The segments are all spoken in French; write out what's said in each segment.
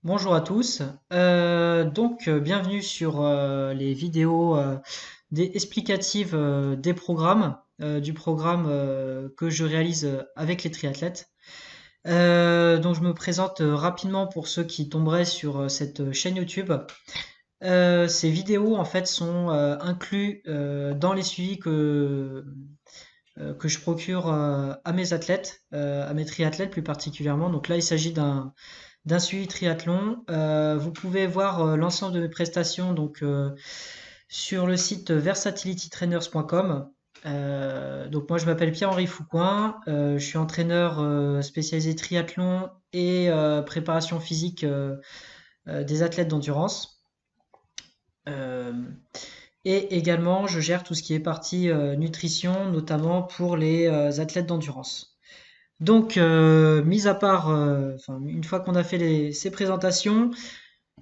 Bonjour à tous. Bienvenue sur les vidéos explicatives des programmes, du programme que je réalise avec les triathlètes. Je me présente rapidement pour ceux qui tomberaient sur cette chaîne YouTube. Ces vidéos en fait sont inclus dans les suivis que je procure à mes athlètes, à mes triathlètes plus particulièrement. Donc là, il s'agit d'un suivi triathlon. Vous pouvez voir l'ensemble de mes prestations sur le site versatilitytrainers.com. Donc moi je m'appelle Pierre-Henri Foucoin, je suis entraîneur spécialisé triathlon et préparation physique des athlètes d'endurance. Euh, et également je gère tout ce qui est partie nutrition, notamment pour les athlètes d'endurance. Mis à part, une fois qu'on a fait ces présentations,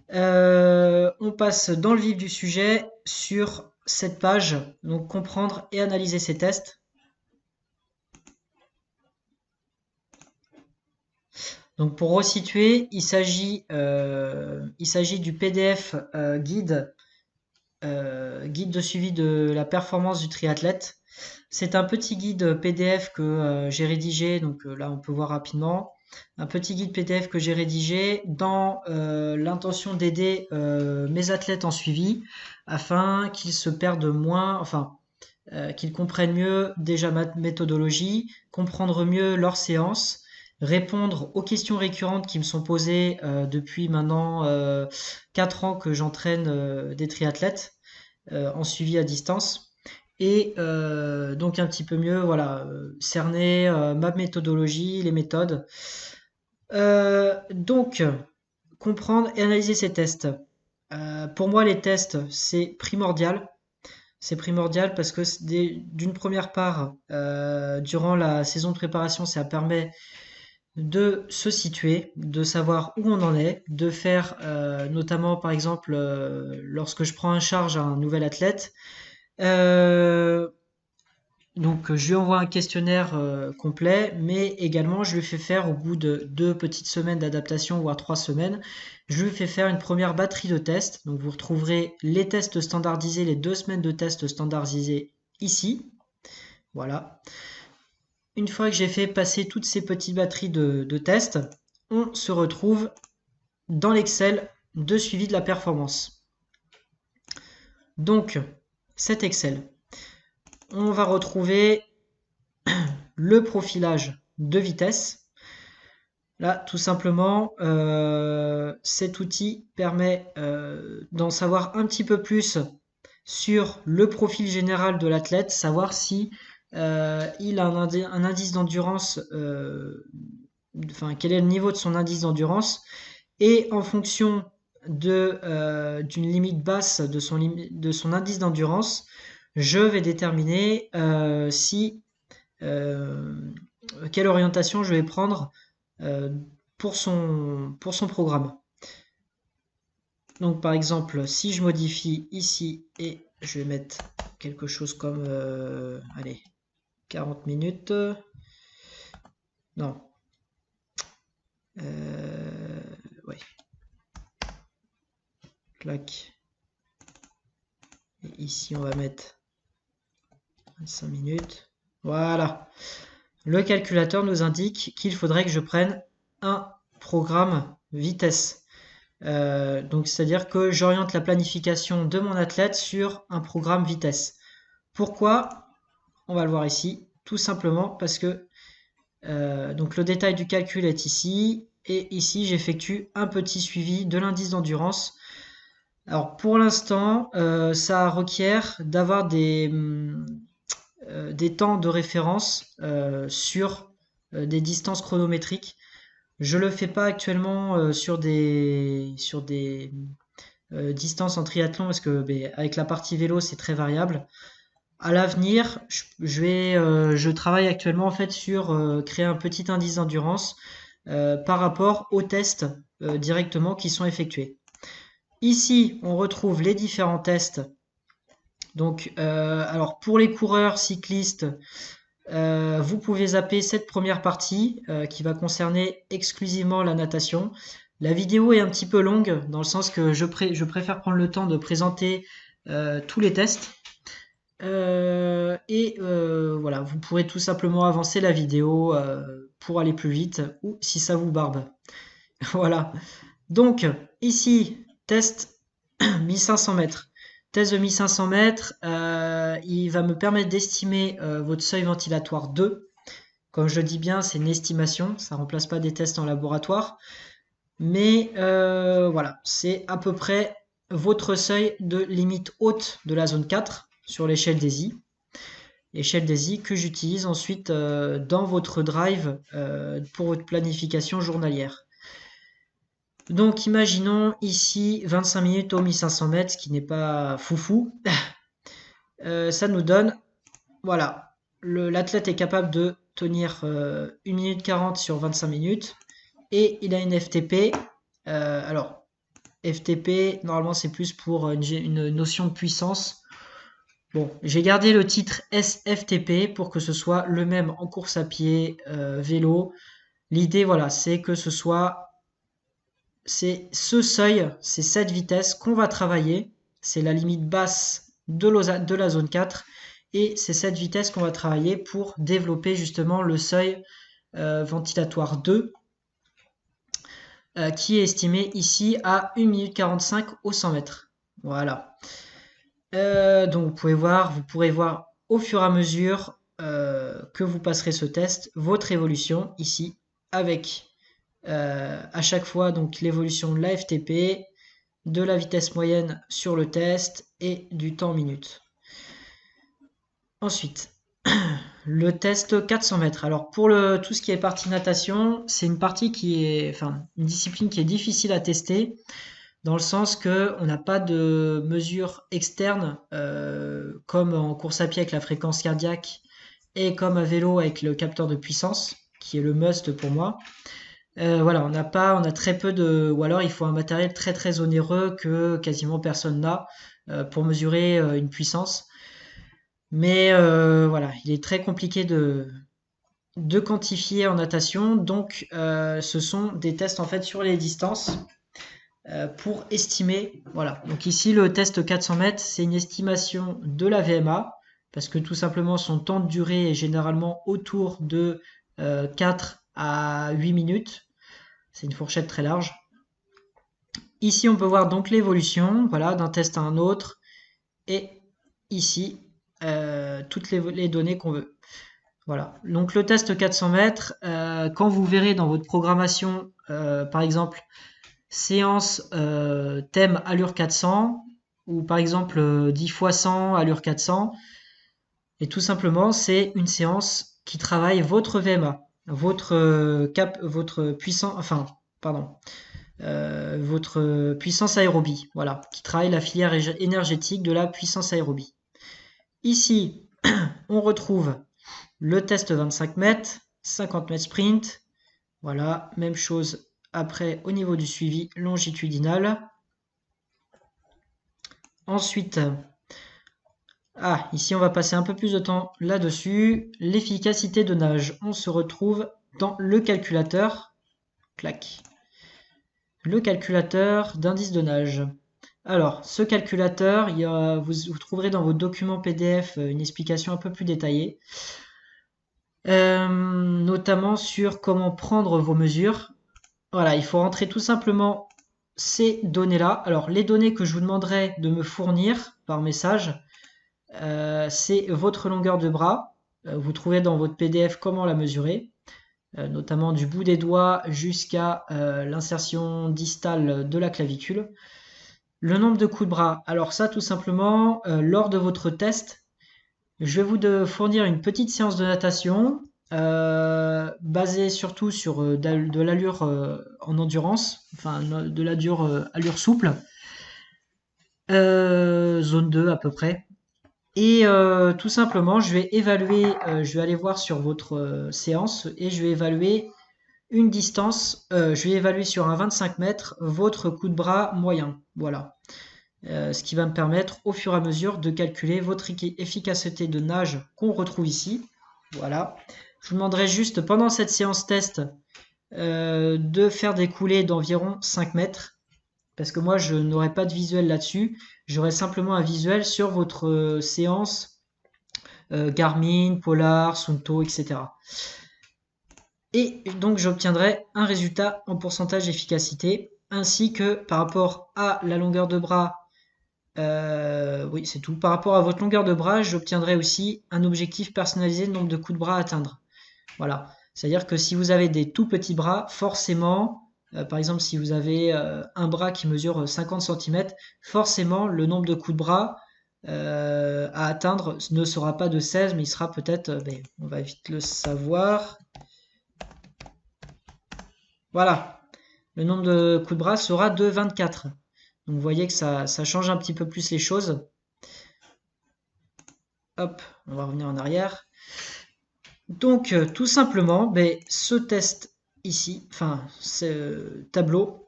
on passe dans le vif du sujet sur cette page, donc comprendre et analyser ces tests. Donc pour resituer, il s'agit du PDF guide de suivi de la performance du triathlète. C'est un petit guide PDF que j'ai rédigé, là on peut voir rapidement. Un petit guide PDF que j'ai rédigé dans l'intention d'aider mes athlètes en suivi afin qu'ils se perdent moins, qu'ils comprennent mieux déjà ma méthodologie, comprendre mieux leurs séances, répondre aux questions récurrentes qui me sont posées depuis maintenant 4 ans que j'entraîne des triathlètes en suivi à distance et donc un petit peu mieux cerner ma méthodologie, les méthodes. Donc comprendre et analyser ces tests. Pour moi les tests c'est primordial. C'est primordial parce que d'une première part, durant la saison de préparation, ça permet de se situer, de savoir où on en est, de faire notamment par exemple lorsque je prends en charge un nouvel athlète, euh, je lui envoie un questionnaire complet, mais également je lui fais faire au bout de 2 petites semaines d'adaptation, voire 3 semaines, je lui fais faire une première batterie de tests. Donc vous retrouverez les tests standardisés, les 2 semaines de tests standardisés ici. Voilà. Une fois que j'ai fait passer toutes ces petites batteries de tests, on se retrouve dans l'Excel de suivi de la performance. Donc, cet Excel, on va retrouver le profilage de vitesse. Là, tout simplement, cet outil permet d'en savoir un petit peu plus sur le profil général de l'athlète, savoir si il a un indice d'endurance, quel est le niveau de son indice d'endurance, et en fonction d'une limite basse de son indice d'endurance, je vais déterminer euh, quelle orientation je vais prendre euh, pour son programme. Donc par exemple, si je modifie ici et je vais mettre quelque chose comme, allez, 40 minutes, non, ouais, clac, et ici on va mettre 5 minutes, voilà. Le calculateur nous indique qu'il faudrait que je prenne un programme vitesse. Donc c'est-à-dire que j'oriente la planification de mon athlète sur un programme vitesse. Pourquoi? On va le voir ici. Tout simplement parce que donc le détail du calcul est ici. Et ici, j'effectue un petit suivi de l'indice d'endurance. Alors pour l'instant, ça requiert d'avoir des temps de référence sur des distances chronométriques. Je le fais pas actuellement sur des distances en triathlon parce que avec la partie vélo c'est très variable. À l'avenir, je travaille actuellement en fait sur créer un petit indice d'endurance par rapport aux tests directement qui sont effectués. Ici, on retrouve les différents tests. Donc, alors pour les coureurs cyclistes, vous pouvez zapper cette première partie qui va concerner exclusivement la natation. La vidéo est un petit peu longue, dans le sens que je préfère prendre le temps de présenter tous les tests. Voilà, vous pourrez tout simplement avancer la vidéo pour aller plus vite, ou si ça vous barbe. Voilà. Donc, ici, test 1500 mètres. Test de 1500 mètres, il va me permettre d'estimer votre seuil ventilatoire 2. Comme je le dis bien, c'est une estimation, ça ne remplace pas des tests en laboratoire. Mais voilà, c'est à peu près votre seuil de limite haute de la zone 4 sur l'échelle des I. L'échelle des I que j'utilise ensuite dans votre drive pour votre planification journalière. Donc imaginons ici 25 minutes au 1500 mètres, ce qui n'est pas foufou. Ça nous donne, voilà, l'athlète est capable de tenir 1 minute 40 sur 25 minutes et il a une FTP. Alors, FTP, normalement c'est plus pour une notion de puissance. Bon, j'ai gardé le titre SFTP pour que ce soit le même en course à pied, vélo. L'idée, voilà, c'est que c'est ce seuil, c'est cette vitesse qu'on va travailler. C'est la limite basse de la zone 4. Et c'est cette vitesse qu'on va travailler pour développer justement le seuil ventilatoire 2, qui est estimé ici à 1 minute 45 au 100 mètres. Voilà. Donc vous pourrez voir au fur et à mesure que vous passerez ce test, votre évolution ici, avec à chaque fois donc l'évolution de la FTP, de la vitesse moyenne sur le test et du temps minute. Ensuite, le test 400 mètres. Alors pour tout ce qui est partie natation, c'est une une discipline qui est difficile à tester, dans le sens que on n'a pas de mesures externes comme en course à pied avec la fréquence cardiaque et comme à vélo avec le capteur de puissance, qui est le must pour moi. Voilà, on a très peu ou alors il faut un matériel très très onéreux que quasiment personne n'a pour mesurer une puissance. Mais voilà, il est très compliqué de quantifier en natation, donc ce sont des tests en fait sur les distances pour estimer. Voilà, donc ici le test 400 mètres, c'est une estimation de la VMA, parce que tout simplement son temps de durée est généralement autour de 4 à 8 minutes. C'est une fourchette très large. Ici, on peut voir donc l'évolution, voilà, d'un test à un autre. Et ici, toutes les données qu'on veut. Voilà. Donc le test 400 mètres, quand vous verrez dans votre programmation, par exemple, séance thème allure 400, ou par exemple 10 x 100 allure 400, et tout simplement, c'est une séance qui travaille votre VMA, votre puissance aérobie, voilà, qui travaille la filière énergétique de la puissance aérobie. Ici, on retrouve le test 25 mètres, 50 mètres sprint, voilà, même chose après au niveau du suivi longitudinal. Ensuite, ici on va passer un peu plus de temps là-dessus. L'efficacité de nage, on se retrouve dans le calculateur. Clac. Le calculateur d'indice de nage. Alors, ce calculateur, vous trouverez dans vos documents PDF une explication un peu plus détaillée, notamment sur comment prendre vos mesures. Voilà, il faut rentrer tout simplement ces données-là. Alors, les données que je vous demanderai de me fournir par message, c'est votre longueur de bras. Vous trouvez dans votre PDF comment la mesurer, notamment du bout des doigts jusqu'à l'insertion distale de la clavicule. Le nombre de coups de bras. Alors ça, tout simplement, lors de votre test, je vais vous fournir une petite séance de natation basée surtout sur de l'allure en endurance, enfin de allure souple, zone 2 à peu près. Et tout simplement, je vais aller voir sur votre séance et je vais évaluer une distance, je vais évaluer sur un 25 mètres votre coup de bras moyen. Voilà. Ce qui va me permettre au fur et à mesure de calculer votre efficacité de nage qu'on retrouve ici. Voilà. Je vous demanderai juste pendant cette séance test de faire des coulées d'environ 5 mètres. Parce que moi, je n'aurai pas de visuel là-dessus. J'aurai simplement un visuel sur votre séance Garmin, Polar, Suunto, etc. Et donc, j'obtiendrai un résultat en pourcentage d'efficacité, ainsi que par rapport à la longueur de bras. Oui, c'est tout. Par rapport à votre longueur de bras, j'obtiendrai aussi un objectif personnalisé de nombre de coups de bras à atteindre. Voilà. C'est-à-dire que si vous avez des tout petits bras, forcément, par exemple, si vous avez un bras qui mesure 50 cm, forcément, le nombre de coups de bras à atteindre ne sera pas de 16, mais il sera peut-être, on va vite le savoir. Voilà. Le nombre de coups de bras sera de 24. Donc vous voyez que ça change un petit peu plus les choses. Hop, on va revenir en arrière. Donc tout simplement, ce test ici, enfin ce tableau,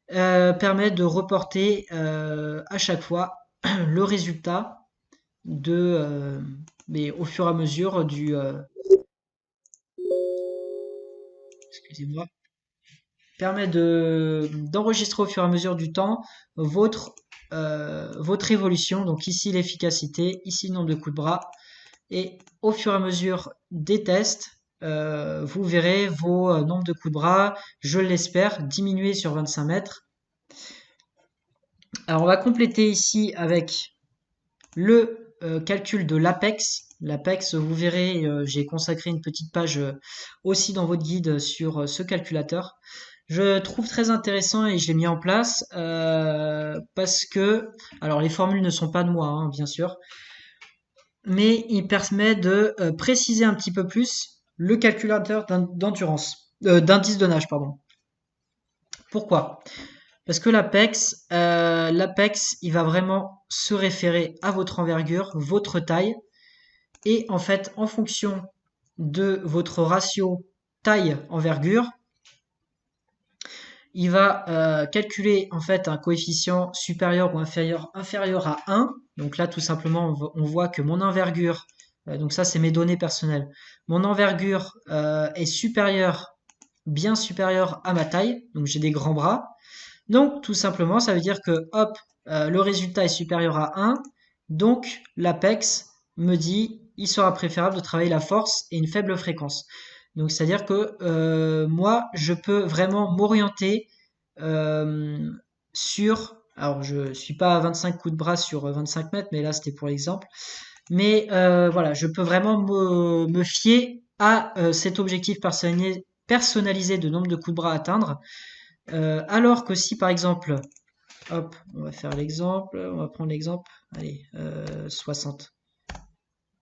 permet de reporter à chaque fois le résultat mais au fur et à mesure excusez-moi, permet d'enregistrer au fur et à mesure du temps votre évolution. Donc ici l'efficacité, ici le nombre de coups de bras. Et au fur et à mesure des tests, vous verrez vos nombres de coups de bras, je l'espère, diminuer sur 25 mètres. Alors on va compléter ici avec le calcul de l'APEX. L'APEX, vous verrez, j'ai consacré une petite page aussi dans votre guide sur ce calculateur. Je trouve très intéressant et je l'ai mis en place parce que, alors les formules ne sont pas de moi, hein, bien sûr, mais il permet de préciser un petit peu plus le calculateur d'endurance, d'indice de nage, pardon. Pourquoi? Parce que l'APEX, il va vraiment se référer à votre envergure, votre taille, et en fait, en fonction de votre ratio taille-envergure, il va calculer en fait un coefficient supérieur ou inférieur à 1. Donc là, tout simplement, on voit que mon envergure, donc ça c'est mes données personnelles, mon envergure est supérieure, bien supérieure à ma taille, donc j'ai des grands bras. Donc tout simplement, ça veut dire que hop, le résultat est supérieur à 1, donc l'APEX me dit il sera préférable de travailler la force et une faible fréquence. Donc c'est-à-dire que moi, je peux vraiment m'orienter euh, alors je suis pas à 25 coups de bras sur 25 mètres, mais là c'était pour l'exemple. Mais voilà, je peux vraiment me fier à cet objectif personnalisé de nombre de coups de bras à atteindre. Alors que si par exemple, hop, on va faire l'exemple, on va prendre l'exemple, allez, 60.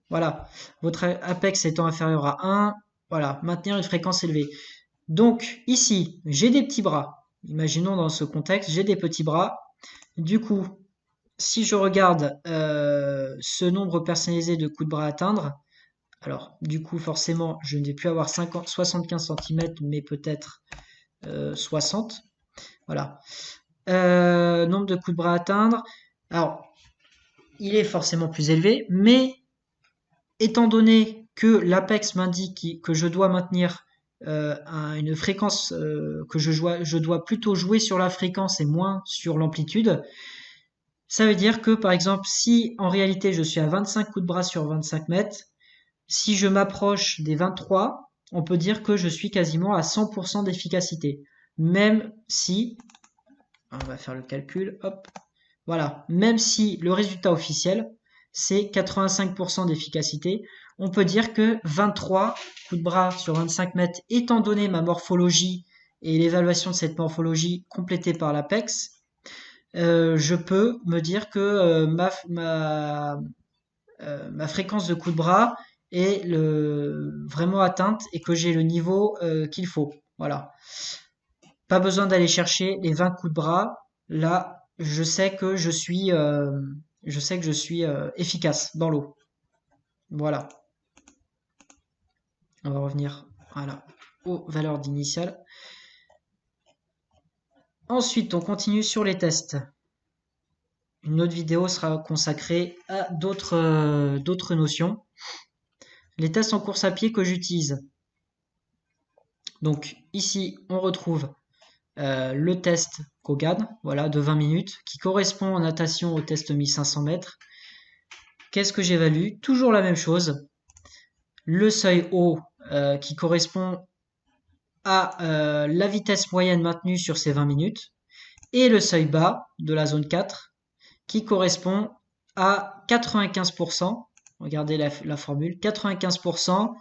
Voilà, votre apex étant inférieur à 1, voilà, maintenir une fréquence élevée. Donc ici, j'ai des petits bras. Imaginons dans ce contexte, j'ai des petits bras. Du coup, si je regarde ce nombre personnalisé de coups de bras à atteindre, alors du coup forcément je ne vais plus avoir 75 cm mais peut-être 60. Voilà. Nombre de coups de bras à atteindre. Alors, il est forcément plus élevé, mais étant donné que l'Apex m'indique que je dois maintenir une fréquence, que je dois plutôt jouer sur la fréquence et moins sur l'amplitude, ça veut dire que par exemple, si en réalité je suis à 25 coups de bras sur 25 mètres, si je m'approche des 23, on peut dire que je suis quasiment à 100% d'efficacité. Même si, on va faire le calcul, hop, voilà, même si le résultat officiel, c'est 85% d'efficacité, on peut dire que 23 coups de bras sur 25 mètres, étant donné ma morphologie et l'évaluation de cette morphologie complétée par l'APEX, je peux me dire que ma fréquence de coups de bras est vraiment atteinte et que j'ai le niveau qu'il faut. Voilà. Pas besoin d'aller chercher les 20 coups de bras. Là, je sais que je suis efficace dans l'eau. Voilà. On va revenir, voilà, aux valeurs d'initiale. Ensuite, on continue sur les tests. Une autre vidéo sera consacrée à d'autres notions. Les tests en course à pied que j'utilise. Donc ici, on retrouve le test Kogan, voilà, de 20 minutes, qui correspond en natation au test 1500 mètres. Qu'est-ce que j'évalue? Toujours la même chose. Le seuil haut qui correspond à la vitesse moyenne maintenue sur ces 20 minutes. Et le seuil bas de la zone 4 qui correspond à 95%. Regardez la formule, 95%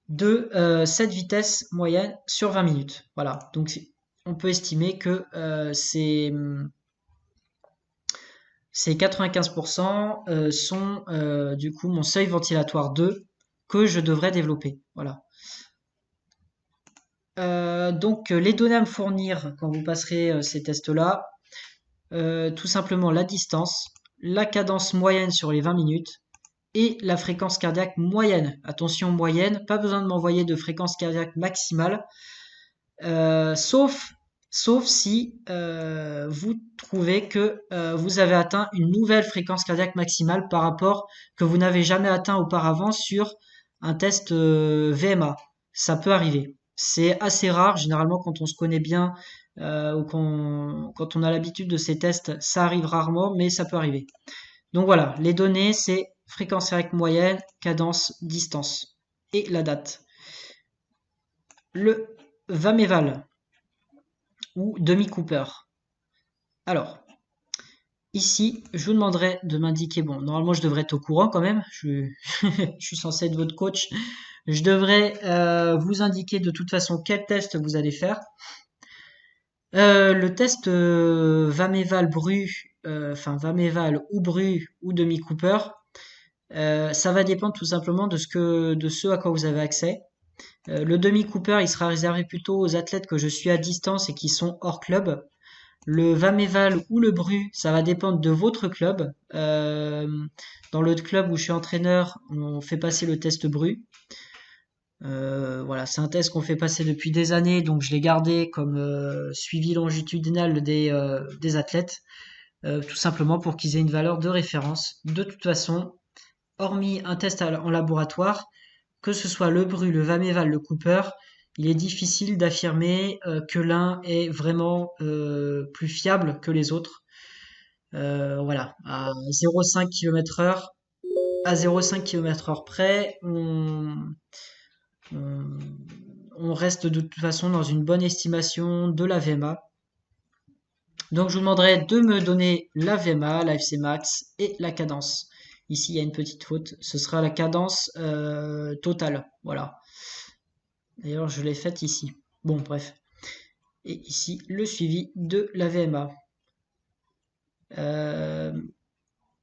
de cette vitesse moyenne sur 20 minutes. Voilà, donc on peut estimer que ces 95% sont du coup mon seuil ventilatoire 2 que je devrais développer. Voilà. Donc les données à me fournir quand vous passerez ces tests-là, tout simplement la distance, la cadence moyenne sur les 20 minutes et la fréquence cardiaque moyenne. Attention, moyenne, pas besoin de m'envoyer de fréquence cardiaque maximale, sauf si vous trouvez que vous avez atteint une nouvelle fréquence cardiaque maximale par rapport que vous n'avez jamais atteint auparavant sur un test VMA. Ça peut arriver. C'est assez rare, généralement quand on se connaît bien ou quand on a l'habitude de ces tests, ça arrive rarement, mais ça peut arriver. Donc voilà, les données, c'est fréquence cardiaque moyenne, cadence, distance et la date. Le Vameval ou demi-Cooper. Alors, ici, je vous demanderai de m'indiquer, bon, normalement je devrais être au courant quand même, je suis censé être votre coach, je devrais vous indiquer de toute façon quel test vous allez faire. Le test Vameval Bru, enfin Vameval ou Bru ou demi-Cooper, ça va dépendre tout simplement de ce à quoi vous avez accès. Le demi-Cooper, il sera réservé plutôt aux athlètes que je suis à distance et qui sont hors club. Le Vameval ou le Bru, ça va dépendre de votre club. Dans le club où je suis entraîneur, on fait passer le test Bru. Voilà, c'est un test qu'on fait passer depuis des années, donc je l'ai gardé comme suivi longitudinal des athlètes, tout simplement pour qu'ils aient une valeur de référence. De toute façon, hormis un test en laboratoire, que ce soit le Bru, le Vameval, le Cooper, il est difficile d'affirmer que l'un est vraiment plus fiable que les autres. Voilà, à 0,5 km/h, à 0,5 km/h près, on, on reste de toute façon dans une bonne estimation de la VMA. Donc je vous demanderai de me donner la VMA, la FC max et la cadence. Ici il y a une petite faute, ce sera la cadence totale. Voilà. D'ailleurs je l'ai faite ici. Bon bref. Et ici le suivi de la VMA. On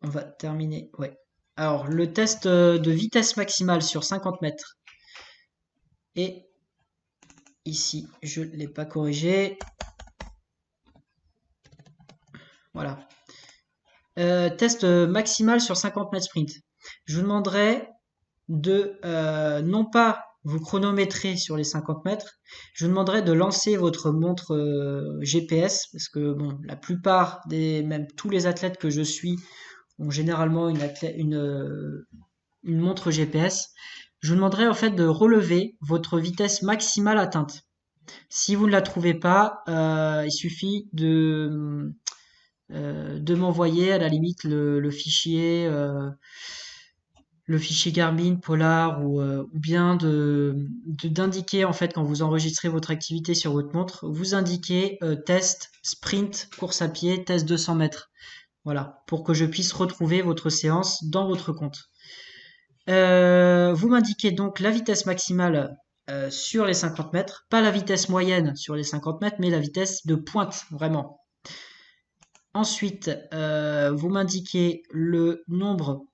va terminer. Ouais. Alors le test de vitesse maximale sur 50 mètres. Et ici je ne l'ai pas corrigé. Voilà. Test maximal sur 50 mètres sprint. Je vous demanderai de non pas vous chronométrer sur les 50 mètres, je vous demanderai de lancer votre montre GPS, parce que bon, la plupart même tous les athlètes que je suis ont généralement une montre GPS. Je vous demanderai en fait de relever votre vitesse maximale atteinte. Si vous ne la trouvez pas, il suffit de m'envoyer à la limite le fichier Garmin, Polar ou bien d'indiquer en fait quand vous enregistrez votre activité sur votre montre, vous indiquez test, sprint, course à pied, test 200 mètres. Voilà, pour que je puisse retrouver votre séance dans votre compte. Vous m'indiquez donc la vitesse maximale sur les 50 mètres, pas la vitesse moyenne sur les 50 mètres, mais la vitesse de pointe, vraiment. Ensuite, vous m'indiquez le nombre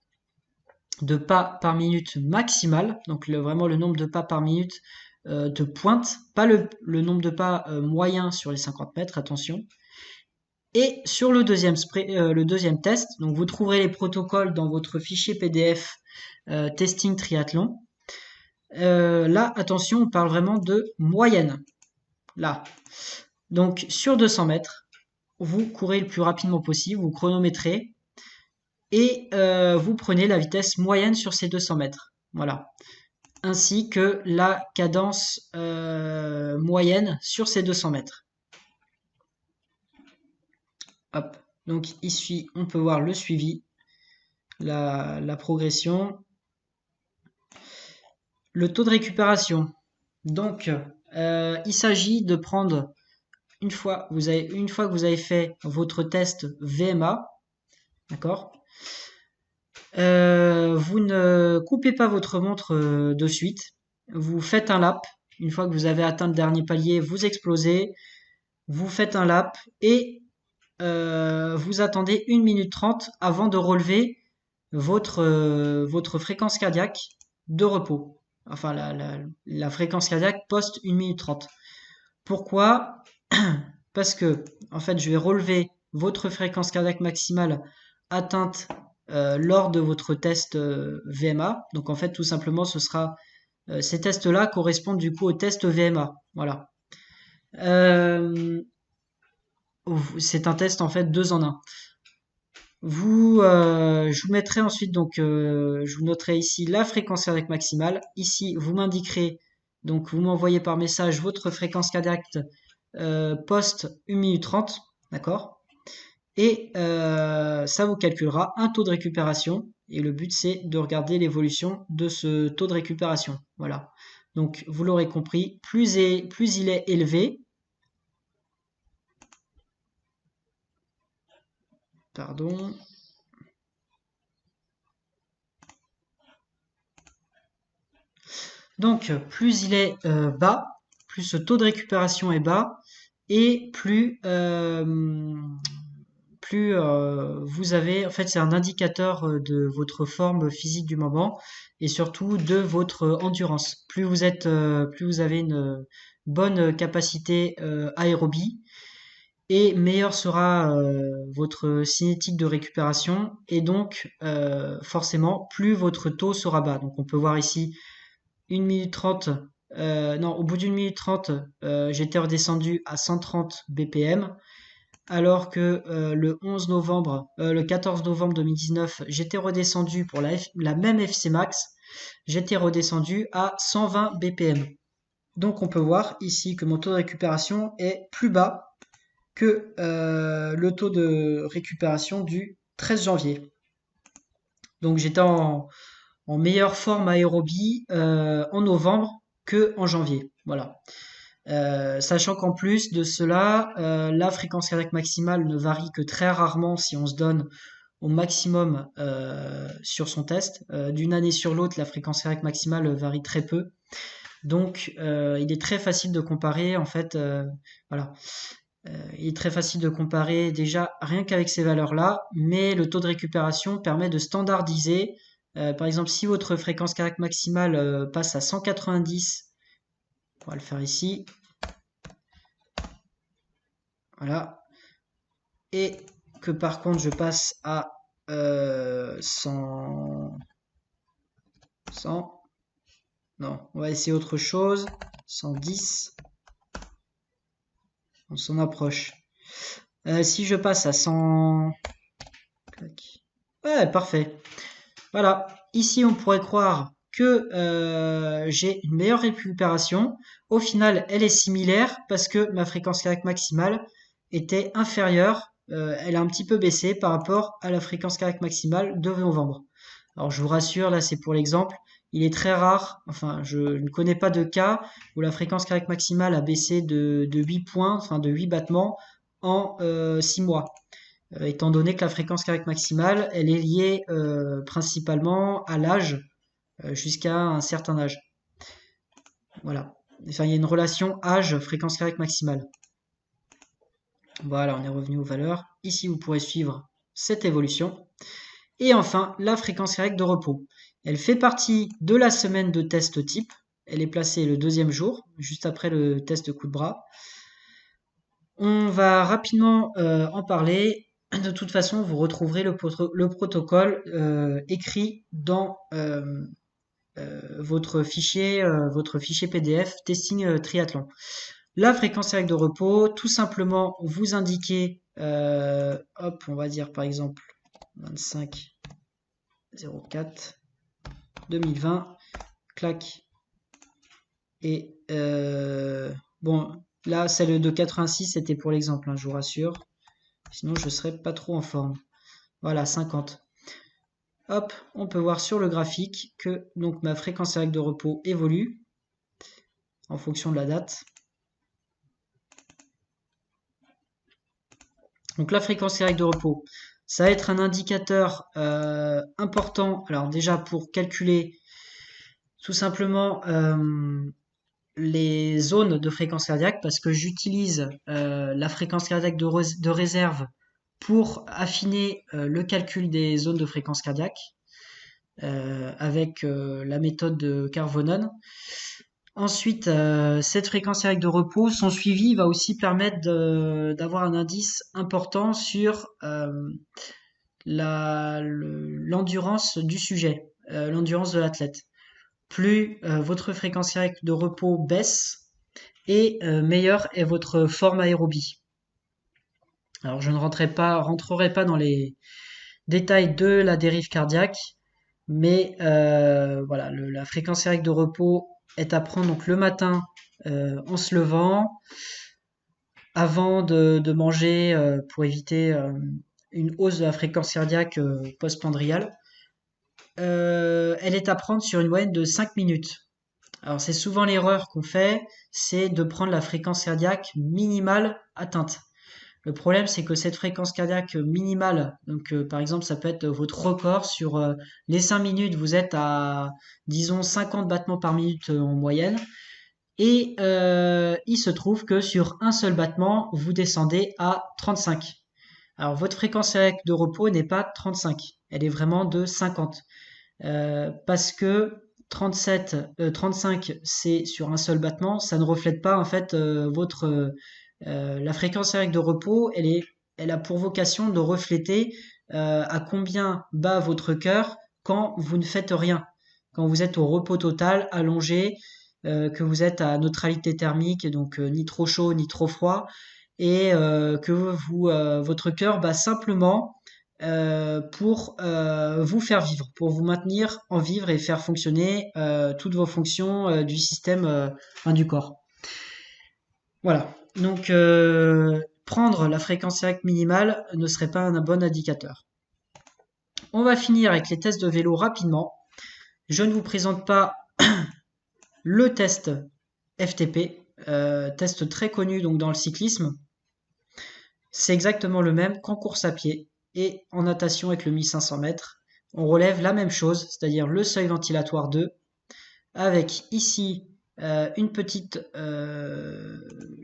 de pas par minute maximal, donc vraiment le nombre de pas par minute de pointe, pas le nombre de pas moyen sur les 50 mètres, attention. Et sur le deuxième test, donc vous trouverez les protocoles dans votre fichier PDF testing triathlon. Là, attention, on parle vraiment de moyenne. Là. Donc sur 200 mètres, vous courez le plus rapidement possible, vous chronométrez et vous prenez la vitesse moyenne sur ces 200 mètres. Voilà. ainsi que la cadence moyenne sur ces 200 mètres. Hop. Donc ici, on peut voir le suivi, la progression, le taux de récupération. Donc, il s'agit de prendre une fois que vous avez fait votre test VMA, d'accord? Vous ne coupez pas votre montre de suite. Vous faites un lap. Une fois que vous avez atteint le dernier palier, vous explosez. Vous faites un lap et vous attendez 1 minute 30 avant de relever votre fréquence cardiaque de repos. Enfin, la fréquence cardiaque post 1 minute 30. Pourquoi? Parce que, en fait, je vais relever votre fréquence cardiaque maximale atteinte lors de votre test VMA. Donc, en fait, tout simplement, ce sera ces tests-là correspondent du coup au test VMA. Voilà. C'est un test en fait 2 en 1. Je vous mettrai ensuite donc, je vous noterai ici la fréquence cardiaque maximale. Ici, vous m'indiquerez, donc vous m'envoyez par message votre fréquence cardiaque post 1 minute 30, d'accord? Et ça vous calculera un taux de récupération. Et le but, c'est de regarder l'évolution de ce taux de récupération. Voilà. Donc, vous l'aurez compris, plus il est élevé, pardon. Donc, plus il est bas, plus ce taux de récupération est bas, et plus vous avez, en fait, c'est un indicateur de votre forme physique du moment et surtout de votre endurance. Plus vous avez une bonne capacité aérobie et meilleure sera votre cinétique de récupération et donc forcément plus votre taux sera bas. Donc on peut voir ici 1 minute 30, non, au bout d'une minute 30, j'étais redescendu à 130 BPM, alors que le 14 novembre 2019, j'étais redescendu pour la même FC Max, j'étais redescendu à 120 BPM. Donc on peut voir ici que mon taux de récupération est plus bas que le taux de récupération du 13 janvier. Donc j'étais en meilleure forme aérobie en novembre que en janvier. Voilà. Sachant qu'en plus de cela, la fréquence cardiaque maximale ne varie que très rarement si on se donne au maximum sur son test. D'une année sur l'autre, la fréquence cardiaque maximale varie très peu. Donc, il est très facile de comparer. En fait, voilà. Il est très facile de comparer déjà rien qu'avec ces valeurs-là, mais le taux de récupération permet de standardiser. Par exemple, si votre fréquence cardiaque maximale passe à 190, on va le faire ici, voilà, et que par contre je passe à 100, non, on va essayer autre chose, 110, on s'en approche. Si je passe à 100, ouais, parfait. Voilà, ici on pourrait croire que j'ai une meilleure récupération. Au final, elle est similaire parce que ma fréquence cardiaque maximale était inférieure. Elle a un petit peu baissé par rapport à la fréquence cardiaque maximale de novembre. Alors je vous rassure, là c'est pour l'exemple. Il est très rare, enfin je ne connais pas de cas où la fréquence cardiaque maximale a baissé de 8 points, enfin de 8 battements en 6 mois. Étant donné que la fréquence cardiaque maximale, elle est liée principalement à l'âge jusqu'à un certain âge. Voilà. Enfin, il y a une relation âge-fréquence cardiaque maximale. Voilà, on est revenu aux valeurs. Ici, vous pourrez suivre cette évolution. Et enfin, la fréquence cardiaque de repos. Elle fait partie de la semaine de test type. Elle est placée le 2e jour, juste après le test de coup de bras. On va rapidement en parler. De toute façon, vous retrouverez le protocole écrit dans votre fichier PDF testing triathlon. La fréquence cardiaque de repos, tout simplement, vous indiquez, hop, on va dire par exemple 25 04 2020, clac, Et bon, là, celle de 86, c'était pour l'exemple, hein, je vous rassure. Sinon, je serais pas trop en forme. Voilà, 50. Hop, on peut voir sur le graphique que donc ma fréquence cardiaque de repos évolue en fonction de la date. Donc la fréquence cardiaque de repos, ça va être un indicateur important. Alors déjà pour calculer tout simplement les zones de fréquence cardiaque, parce que j'utilise la fréquence cardiaque de réserve pour affiner le calcul des zones de fréquence cardiaque avec la méthode de Carvonon. Ensuite, cette fréquence cardiaque de repos, son suivi va aussi permettre d'avoir un indice important sur l'endurance du sujet, l'endurance de l'athlète. Plus votre fréquence cardiaque de repos baisse, et meilleure est votre forme aérobie. Alors je ne rentrerai pas dans les détails de la dérive cardiaque, mais voilà, la fréquence cardiaque de repos est à prendre donc le matin en se levant, avant de manger pour éviter une hausse de la fréquence cardiaque post-pandriale. Elle est à prendre sur une moyenne de 5 minutes. Alors c'est souvent l'erreur qu'on fait, c'est de prendre la fréquence cardiaque minimale atteinte. Le problème, c'est que cette fréquence cardiaque minimale, donc par exemple, ça peut être votre record sur les 5 minutes, vous êtes à, disons, 50 battements par minute en moyenne. Et il se trouve que sur un seul battement, vous descendez à 35. Alors votre fréquence cardiaque de repos n'est pas 35, elle est vraiment de 50. Parce que 35 c'est sur un seul battement, ça ne reflète pas en fait la fréquence cardiaque de repos, elle a pour vocation de refléter à combien bat votre cœur quand vous ne faites rien, quand vous êtes au repos total, allongé, que vous êtes à neutralité thermique, donc ni trop chaud ni trop froid, et que votre cœur bat simplement pour vous faire vivre, pour vous maintenir en vivre et faire fonctionner toutes vos fonctions du système du corps. Voilà. Donc prendre la fréquence cardiaque minimale ne serait pas un bon indicateur. On va finir avec les tests de vélo rapidement. Je ne vous présente pas le test FTP, test très connu donc dans le cyclisme. C'est exactement le même qu'en course à pied et en natation avec le 1500 mètres. On relève la même chose, c'est-à-dire le seuil ventilatoire 2, avec ici une petite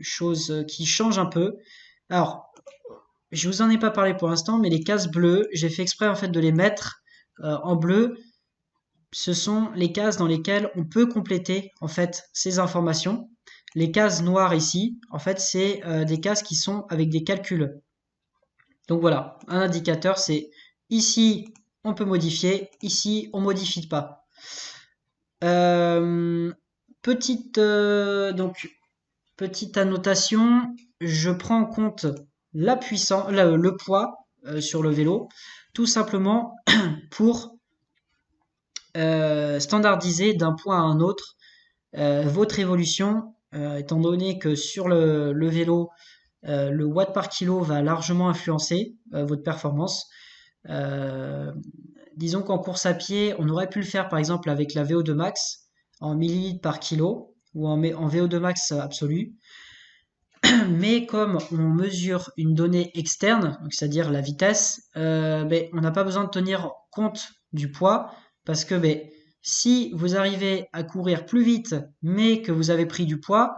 chose qui change un peu. Alors, je vous en ai pas parlé pour l'instant, mais les cases bleues, j'ai fait exprès en fait de les mettre en bleu. Ce sont les cases dans lesquelles on peut compléter en fait ces informations. Les cases noires ici, en fait, c'est des cases qui sont avec des calculs. Donc voilà, un indicateur, c'est ici on peut modifier, ici on modifie pas. Donc petite annotation, je prends en compte la puissance, le poids sur le vélo, tout simplement pour standardiser d'un point à un autre votre évolution, étant donné que sur le vélo, le watt par kilo va largement influencer votre performance. Disons qu'en course à pied, on aurait pu le faire par exemple avec la VO2 max en millilitres par kilo ou en VO2 max absolu. Mais comme on mesure une donnée externe, c'est-à-dire la vitesse, on n'a pas besoin de tenir compte du poids parce que si vous arrivez à courir plus vite mais que vous avez pris du poids,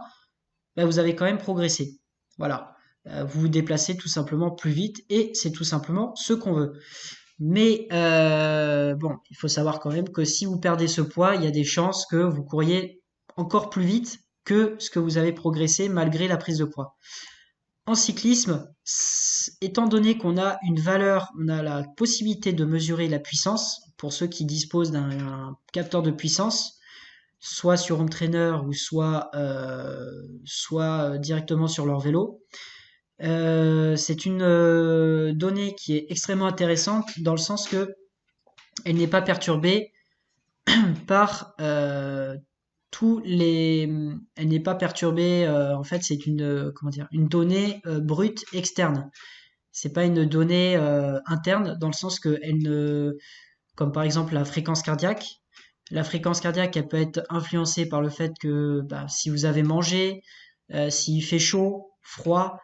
vous avez quand même progressé. Voilà. Vous vous déplacez tout simplement plus vite et c'est tout simplement ce qu'on veut. Mais bon, il faut savoir quand même que si vous perdez ce poids, il y a des chances que vous couriez encore plus vite que ce que vous avez progressé malgré la prise de poids. En cyclisme, étant donné qu'on a une valeur, on a la possibilité de mesurer la puissance pour ceux qui disposent d'un capteur de puissance, soit sur home trainer ou soit directement sur leur vélo. C'est une donnée qui est extrêmement intéressante dans le sens que elle n'est pas perturbée par elle n'est pas perturbée. En fait, c'est comment dire, une donnée brute externe. C'est pas une donnée interne dans le sens que elle ne, comme par exemple la fréquence cardiaque. La fréquence cardiaque, elle peut être influencée par le fait que bah, si vous avez mangé, s'il fait chaud, froid,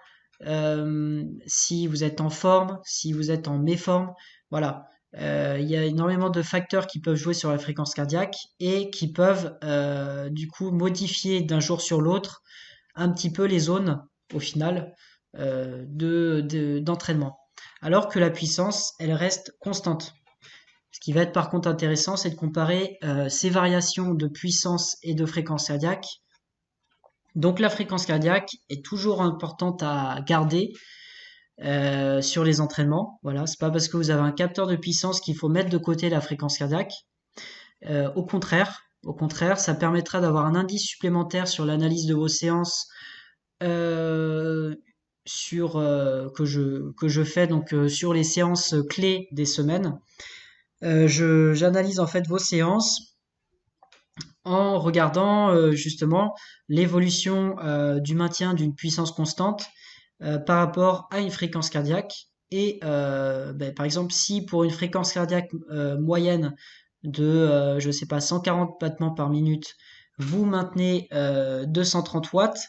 si vous êtes en forme, si vous êtes en méforme, voilà. Il y a énormément de facteurs qui peuvent jouer sur la fréquence cardiaque et qui peuvent du coup modifier d'un jour sur l'autre un petit peu les zones au final d'entraînement. Alors que la puissance, elle reste constante. Ce qui va être par contre intéressant, c'est de comparer ces variations de puissance et de fréquence cardiaque. Donc la fréquence cardiaque est toujours importante à garder sur les entraînements. Voilà, c'est pas parce que vous avez un capteur de puissance qu'il faut mettre de côté la fréquence cardiaque. Au contraire, ça permettra d'avoir un indice supplémentaire sur l'analyse de vos séances que je fais donc sur les séances clés des semaines. J'analyse en fait vos séances en regardant justement l'évolution du maintien d'une puissance constante par rapport à une fréquence cardiaque. Et ben, par exemple, si pour une fréquence cardiaque moyenne de, je sais pas, 140 battements par minute, vous maintenez 230 watts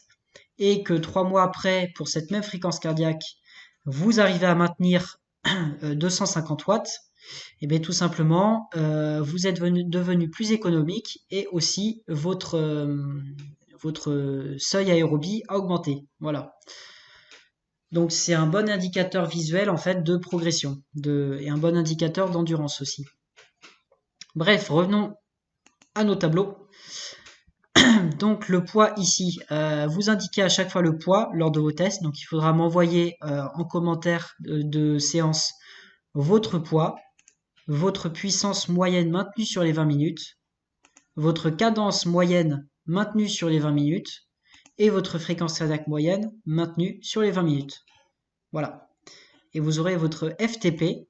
et que 3 mois après, pour cette même fréquence cardiaque, vous arrivez à maintenir 250 watts, et bien tout simplement, vous êtes devenu plus économique et aussi votre seuil aérobie a augmenté. Voilà. Donc c'est un bon indicateur visuel en fait de progression et un bon indicateur d'endurance aussi. Bref, revenons à nos tableaux. Donc le poids ici, vous indiquez à chaque fois le poids lors de vos tests. Donc il faudra m'envoyer en commentaire de séance votre poids, votre puissance moyenne maintenue sur les 20 minutes, votre cadence moyenne maintenue sur les 20 minutes et votre fréquence cardiaque moyenne maintenue sur les 20 minutes. Voilà. Et vous aurez votre FTP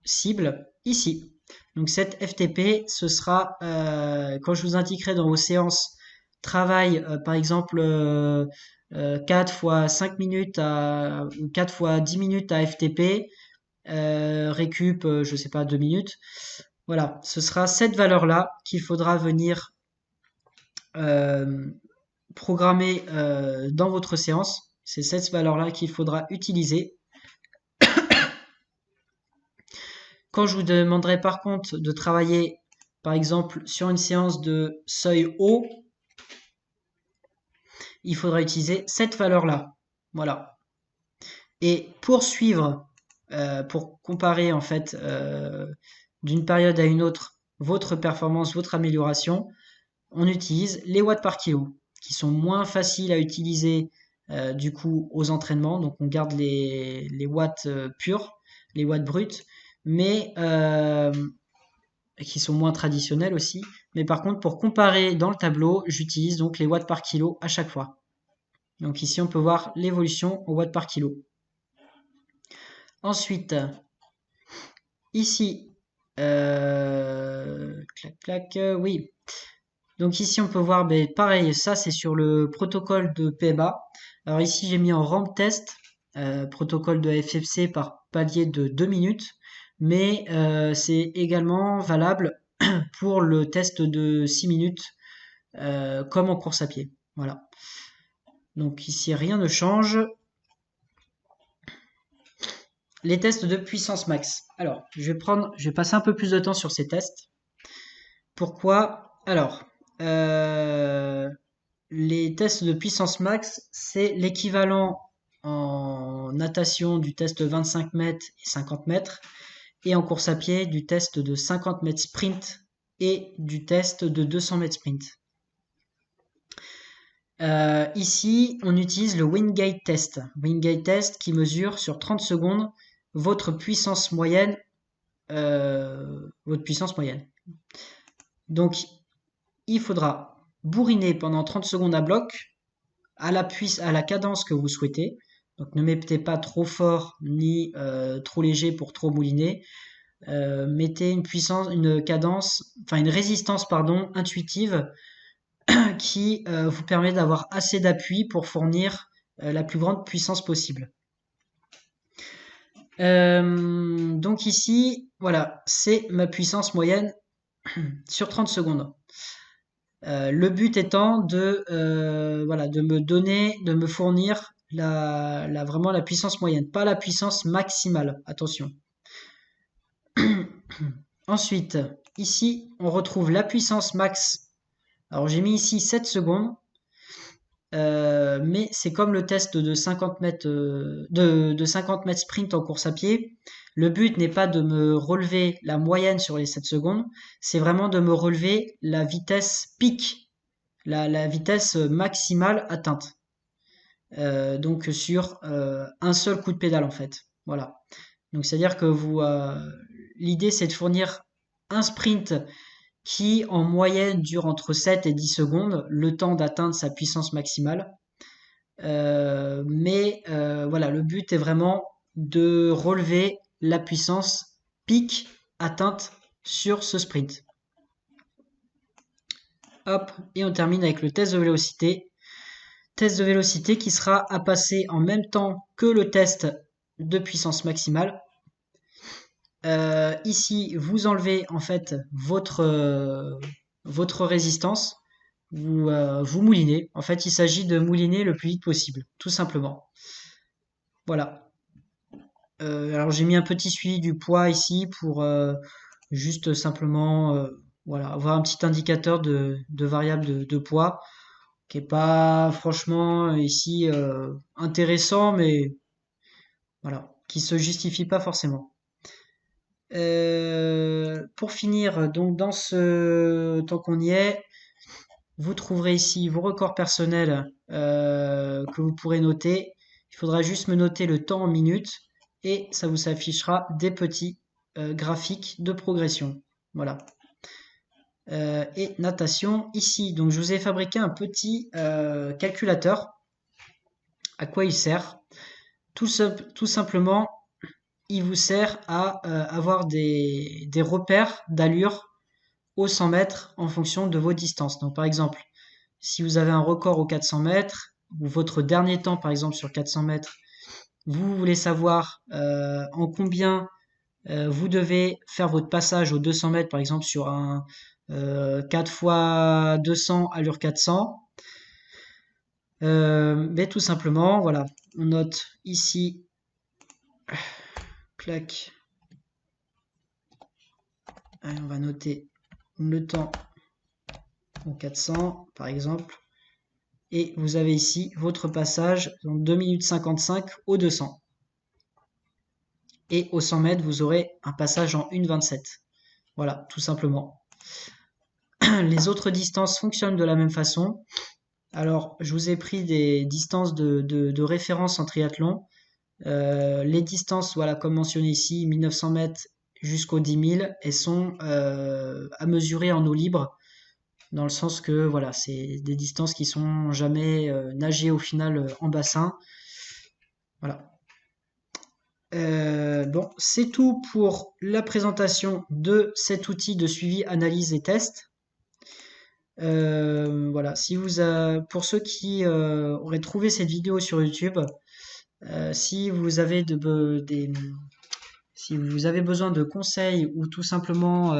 cible ici. Donc cette FTP, ce sera quand je vous indiquerai dans vos séances travail, par exemple 4 fois 5 minutes ou 4 fois 10 minutes à FTP, récup, je sais pas, 2 minutes. Voilà, ce sera cette valeur-là qu'il faudra venir programmer dans votre séance. C'est cette valeur-là qu'il faudra utiliser. Quand je vous demanderai par contre de travailler, par exemple, sur une séance de seuil haut, il faudra utiliser cette valeur-là. Voilà. Et pour suivre, pour comparer en fait d'une période à une autre votre performance, votre amélioration, on utilise les watts par kilo, qui sont moins faciles à utiliser du coup aux entraînements. Donc on garde les watts purs, les watts bruts, mais qui sont moins traditionnels aussi. Mais par contre, pour comparer dans le tableau, j'utilise donc les watts par kilo à chaque fois. Donc ici, on peut voir l'évolution en watts par kilo. Ensuite, ici, oui. Donc ici, on peut voir, ben, pareil, ça c'est sur le protocole de PMA. Alors ici, j'ai mis en rank test, protocole de FFC par palier de 2 minutes, mais c'est également valable pour le test de 6 minutes, comme en course à pied. Voilà. Donc ici, rien ne change. Les tests de puissance max. Alors, je vais passer un peu plus de temps sur ces tests. Pourquoi? Alors, les tests de puissance max, c'est l'équivalent en natation du test 25 mètres et 50 mètres, et en course à pied du test de 50 mètres sprint et du test de 200 mètres sprint. Ici, on utilise le Wingate test. Wingate test qui mesure sur 30 secondes votre puissance moyenne. Donc, il faudra bourriner pendant 30 secondes à bloc à la cadence que vous souhaitez. Donc, ne mettez pas trop fort ni trop léger pour trop mouliner. Mettez une résistance intuitive qui vous permet d'avoir assez d'appui pour fournir la plus grande puissance possible. Donc ici, voilà, c'est ma puissance moyenne sur 30 secondes. Le but étant voilà, de me fournir vraiment la puissance moyenne, pas la puissance maximale, attention. Ensuite, ici, on retrouve la puissance max. Alors j'ai mis ici 7 secondes, mais c'est comme le test de 50 mètres, de 50 mètres sprint en course à pied. Le but n'est pas de me relever la moyenne sur les 7 secondes, c'est vraiment de me relever la vitesse pic, la vitesse maximale atteinte. Donc sur un seul coup de pédale en fait. Voilà. Donc c'est-à-dire que l'idée c'est de fournir un sprint qui en moyenne dure entre 7 et 10 secondes, le temps d'atteindre sa puissance maximale. Voilà, le but est vraiment de relever la puissance pic atteinte sur ce sprint. Hop, et on termine avec le test de vélocité. Test de vélocité qui sera à passer en même temps que le test de puissance maximale. Ici, vous enlevez en fait votre résistance, vous moulinez. En fait, il s'agit de mouliner le plus vite possible, tout simplement. Voilà. Alors j'ai mis un petit suivi du poids ici pour juste simplement voilà, avoir un petit indicateur de variable de poids qui est pas franchement ici intéressant, mais voilà, qui se justifie pas forcément. Pour finir, donc dans tant qu'on y est, vous trouverez ici vos records personnels que vous pourrez noter. Il faudra juste me noter le temps en minutes et ça vous affichera des petits graphiques de progression. Voilà. Et natation ici. Donc je vous ai fabriqué un petit calculateur. À quoi il sert? Tout simplement, il vous sert à avoir des repères d'allure au 100 mètres en fonction de vos distances. Donc par exemple, si vous avez un record aux 400 mètres, ou votre dernier temps par exemple sur 400 mètres, vous voulez savoir en combien vous devez faire votre passage aux 200 mètres par exemple sur un 4 x 200 allure 400. Mais tout simplement, voilà, on note ici, clac, allez, on va noter le temps au 400 par exemple, et vous avez ici votre passage dans 2 minutes 55 au 200. Et au 100 mètres, vous aurez un passage en 1,27. Voilà, tout simplement. Les autres distances fonctionnent de la même façon. Alors, je vous ai pris des distances de référence en triathlon. Les distances, voilà, comme mentionné ici, 1900 mètres jusqu'aux 10 000, elles sont à mesurer en eau libre, dans le sens que, voilà, c'est des distances qui sont jamais nagées au final en bassin. Voilà. Bon, c'est tout pour la présentation de cet outil de suivi, analyse et test. Voilà, pour ceux qui auraient trouvé cette vidéo sur YouTube, si vous avez si vous avez besoin de conseils ou tout simplement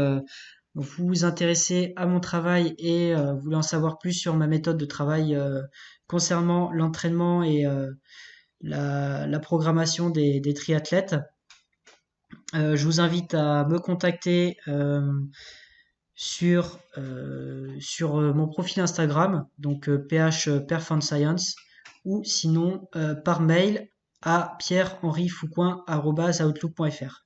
vous vous intéressez à mon travail et vous voulez en savoir plus sur ma méthode de travail concernant l'entraînement et la programmation des triathlètes, je vous invite à me contacter sur mon profil Instagram, donc PH Perform Science, ou sinon par mail à pierre-henri-foucoin@outlook.fr.